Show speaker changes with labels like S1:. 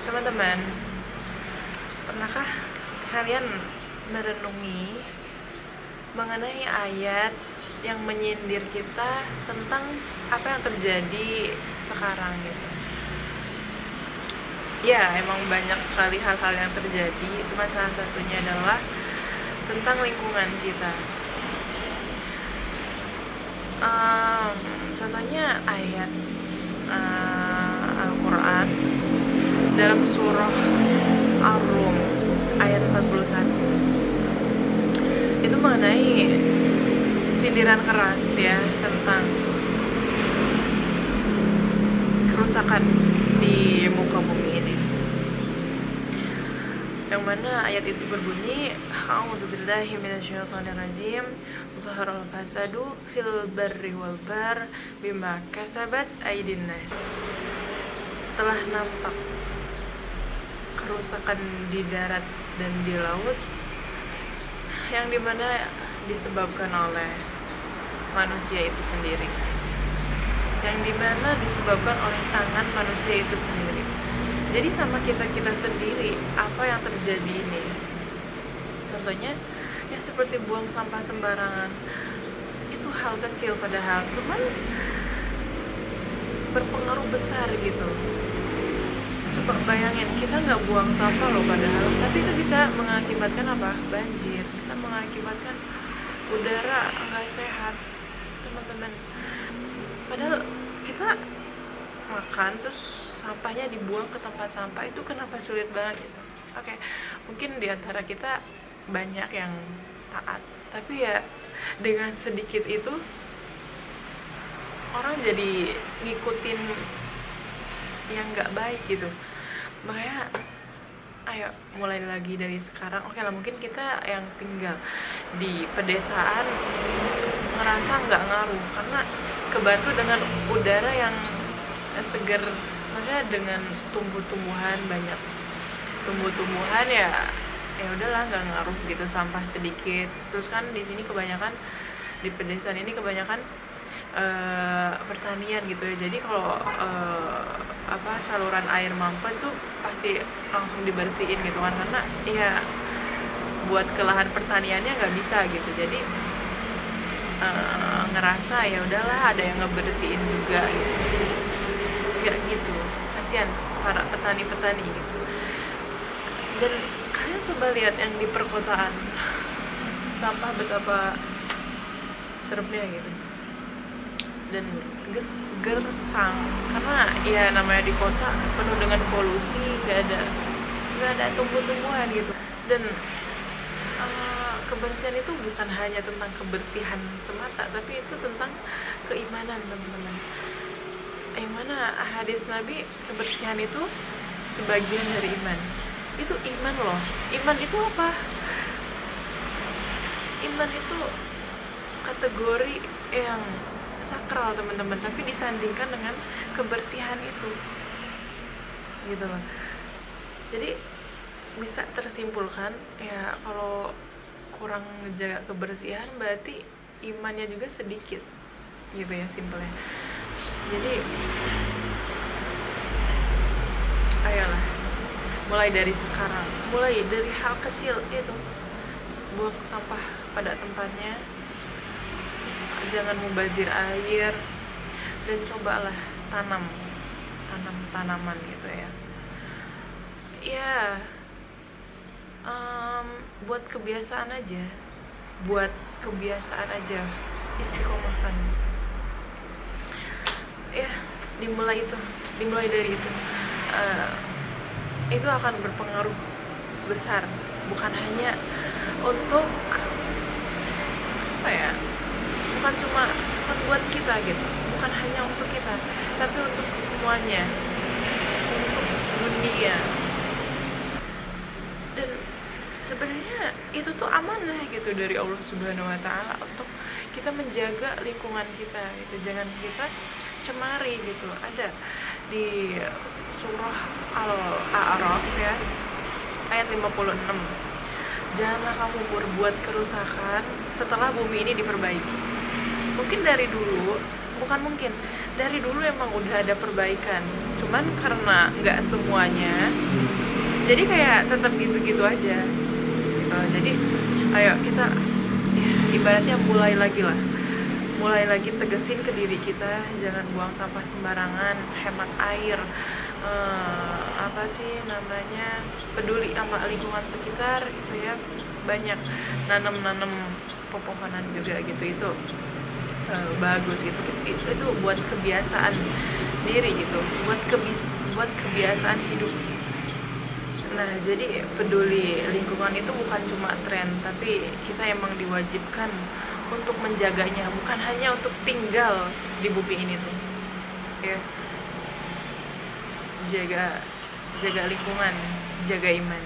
S1: Teman-teman, pernahkah kalian merenungi mengenai ayat yang menyindir kita tentang apa yang terjadi sekarang gitu? Ya, emang banyak sekali hal-hal yang terjadi, cuma salah satunya adalah tentang lingkungan kita. Contohnya ayat Al-Quran dalam surah Ar-Rum ayat 41 itu mengenai sindiran keras ya tentang kerusakan di muka bumi ini, yang mana ayat itu berbunyi a'udzubillahi minasyaitonirrajim zaharal fasadu fil barri wal bahr bima kasabat aydin nas. Telah nampak kerusakan di darat dan di laut yang dimana disebabkan oleh manusia itu sendiri, yang dimana disebabkan oleh tangan manusia itu sendiri. Jadi sama kita sendiri apa yang terjadi ini. Contohnya ya seperti buang sampah sembarangan, itu hal kecil padahal, cuman berpengaruh besar gitu. Coba bayangin, kita nggak buang sampah loh padahal, tapi itu bisa mengakibatkan apa? Banjir, bisa mengakibatkan udara nggak sehat, teman-teman. Padahal kita makan terus sampahnya dibuang ke tempat sampah, itu kenapa sulit banget gitu? Oke, mungkin di antara kita banyak yang taat, tapi ya dengan sedikit itu orang jadi ngikutin yang nggak baik gitu. Makanya ayo mulai lagi dari sekarang. Oke lah, mungkin kita yang tinggal di pedesaan ngerasa nggak ngaruh karena kebantu dengan udara yang segar, maksudnya dengan tumbuh-tumbuhan, banyak tumbuh-tumbuhan, ya udahlah nggak ngaruh gitu, sampah sedikit. Terus kan di sini kebanyakan, di pedesaan ini kebanyakan pertanian gitu ya, jadi kalau saluran air mampet tuh pasti langsung dibersihin gitu kan, karena ya buat ke lahan pertaniannya nggak bisa gitu. Jadi ngerasa ya udahlah ada yang ngebersihin juga gitu. Nggak gitu, kasihan para petani-petani gitu. Dan kalian coba lihat yang di perkotaan, sampah betapa seremnya gitu, dan gersang karena ya namanya di kota penuh dengan polusi, nggak ada tumbuh-tumbuhan gitu. Dan kebersihan itu bukan hanya tentang kebersihan semata, tapi itu tentang keimanan, teman-teman. Yang mana hadis Nabi, kebersihan itu sebagian dari iman. Itu iman loh. Iman itu apa? Iman itu kategori yang sakral, teman-teman, tapi disandingkan dengan kebersihan itu gitu loh. Jadi bisa tersimpulkan ya kalau kurang menjaga kebersihan berarti imannya juga sedikit gitu ya, simpelnya. Jadi ayolah mulai dari sekarang, mulai dari hal kecil itu, buang sampah pada tempatnya, jangan mubazir air, dan cobalah tanam tanaman gitu ya. Buat kebiasaan aja, istiqomahkan ya, dimulai dari itu. Itu akan berpengaruh besar, bukan hanya untuk bukan buat kita gitu, bukan hanya untuk kita, tapi untuk semuanya, untuk dunia. Dan sebenarnya itu tuh amanah gitu dari Allah Subhanahu wa Ta'ala untuk kita menjaga lingkungan kita gitu, jangan kita cemari gitu. Ada di surah Al-A'raf ya ayat 56, janganlah kamu berbuat kerusakan setelah bumi ini diperbaiki. Dari dulu emang udah ada perbaikan, cuman karena nggak semuanya jadi kayak tetap gitu-gitu aja gitu. Jadi ayo kita ya, ibaratnya mulai lagi tegesin ke diri kita, jangan buang sampah sembarangan, hemat air, apa sih namanya, peduli sama lingkungan sekitar gitu ya, banyak nanam pepohonan juga gitu, itu bagus gitu, itu buat kebiasaan diri gitu, buat kebiasaan hidup. Nah, jadi peduli lingkungan itu bukan cuma tren, tapi kita emang diwajibkan untuk menjaganya, bukan hanya untuk tinggal di bumi ini tuh. Ya, jaga jaga lingkungan, jaga iman.